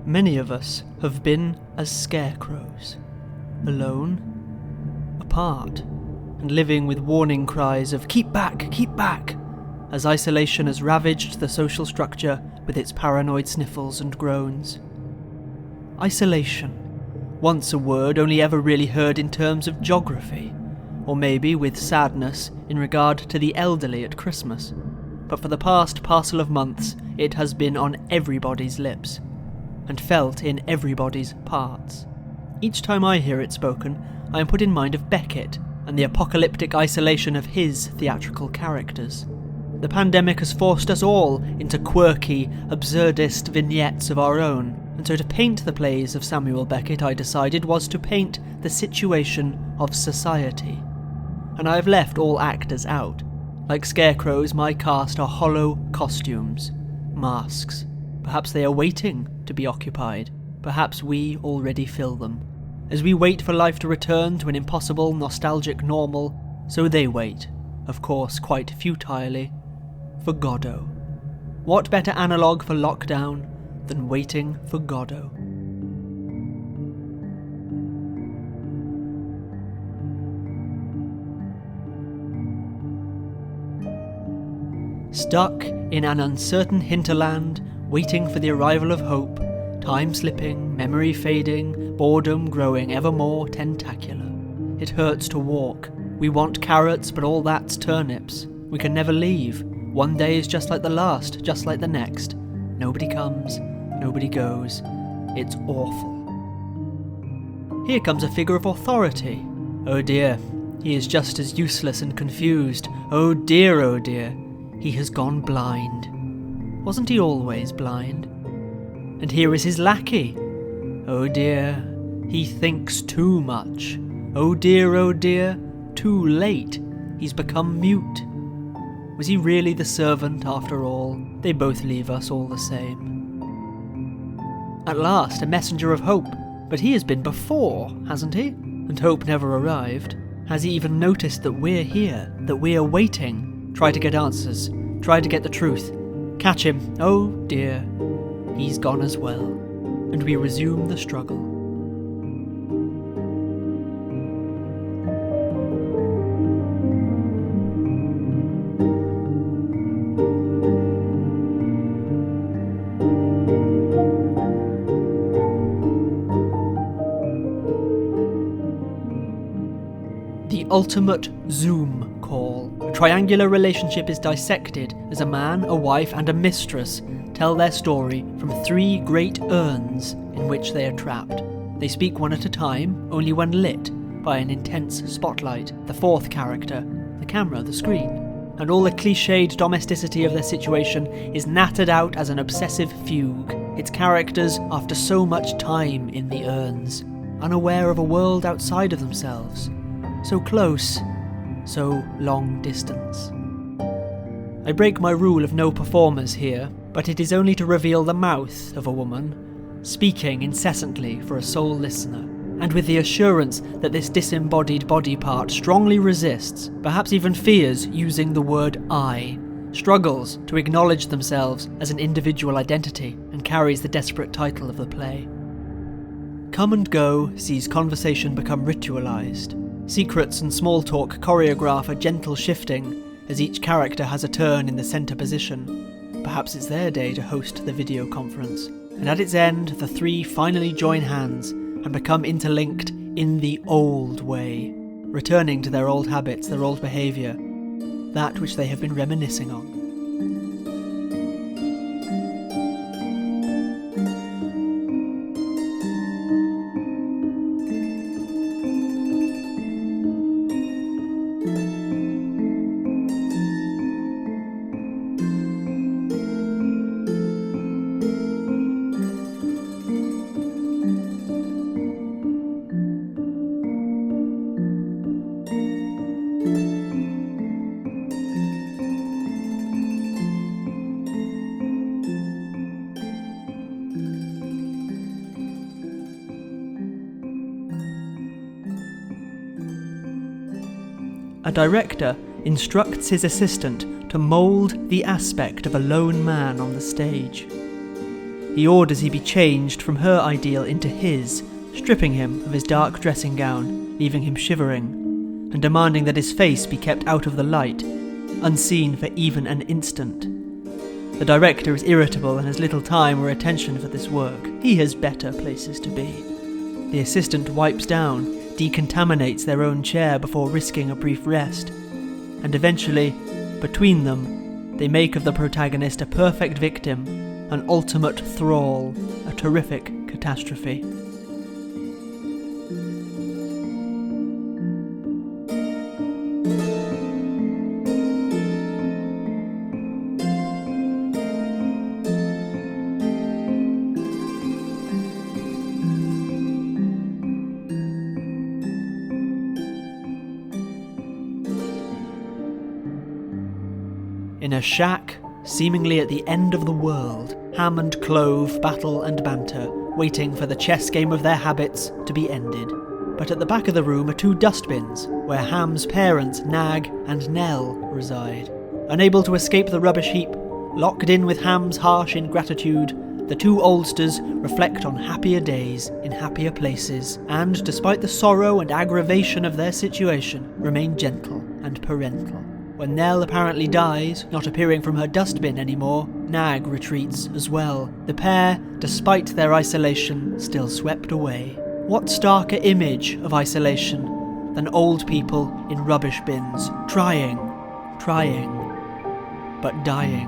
Many of us have been as scarecrows, alone, apart, and living with warning cries of keep back, as isolation has ravaged the social structure with its paranoid sniffles and groans. Isolation, once a word only ever really heard in terms of geography, or maybe with sadness in regard to the elderly at Christmas, but for the past parcel of months it has been on everybody's lips, and felt in everybody's parts. Each time I hear it spoken, I am put in mind of Beckett and the apocalyptic isolation of his theatrical characters. The pandemic has forced us all into quirky, absurdist vignettes of our own, and so to paint the plays of Samuel Beckett, I decided, was to paint the situation of society. And I have left all actors out. Like scarecrows, my cast are hollow costumes, masks. Perhaps they are waiting to be occupied. Perhaps we already fill them. As we wait for life to return to an impossible, nostalgic normal, so they wait, of course quite futilely, for Godot. What better analogue for lockdown than waiting for Godot? Stuck in an uncertain hinterland, waiting for the arrival of hope, time slipping, memory fading, boredom growing ever more tentacular. It hurts to walk. We want carrots, but all that's turnips. We can never leave. One day is just like the last, just like the next. Nobody comes, nobody goes. It's awful. Here comes a figure of authority. Oh dear, he is just as useless and confused. Oh dear, he has gone blind. Wasn't he always blind? And here is his lackey. Oh dear, he thinks too much. Oh dear, too late. He's become mute. Was he really the servant after all? They both leave us all the same. At last, a messenger of hope. But he has been before, hasn't he? And hope never arrived. Has he even noticed that we're here, that we're waiting? Try to get answers. Try to get the truth. Catch him. Oh dear. He's gone as well. And we resume the struggle. The ultimate Zoom call. A triangular relationship is dissected as a man, a wife, and a mistress tell their story from three great urns in which they are trapped. They speak one at a time, only when lit by an intense spotlight, the fourth character, the camera, the screen. And all the cliched domesticity of their situation is nattered out as an obsessive fugue, its characters after so much time in the urns, unaware of a world outside of themselves. So close, so long distance. I break my rule of no performers here, but it is only to reveal the mouth of a woman, speaking incessantly for a sole listener, and with the assurance that this disembodied body part strongly resists, perhaps even fears using the word I, struggles to acknowledge themselves as an individual identity, and carries the desperate title of the play. Come and Go sees conversation become ritualized. Secrets and small talk choreograph a gentle shifting as each character has a turn in the centre position. Perhaps it's their day to host the video conference, and at its end the three finally join hands and become interlinked in the old way, returning to their old habits, their old behaviour, that which they have been reminiscing on. A director instructs his assistant to mould the aspect of a lone man on the stage. He orders he be changed from her ideal into his, stripping him of his dark dressing gown, leaving him shivering, and demanding that his face be kept out of the light, unseen for even an instant. The director is irritable and has little time or attention for this work. He has better places to be. The assistant wipes down, decontaminates their own chair before risking a brief rest, and eventually, between them, they make of the protagonist a perfect victim, an ultimate thrall, a terrific catastrophe. In a shack, seemingly at the end of the world, Ham and Clove battle and banter, waiting for the chess game of their habits to be ended. But at the back of the room are two dustbins, where Ham's parents, Nag and Nell, reside. Unable to escape the rubbish heap, locked in with Ham's harsh ingratitude, the two oldsters reflect on happier days in happier places, and, despite the sorrow and aggravation of their situation, remain gentle and parental. When Nell apparently dies, not appearing from her dustbin anymore, Nag retreats as well. The pair, despite their isolation, still swept away. What starker image of isolation than old people in rubbish bins, trying, but dying.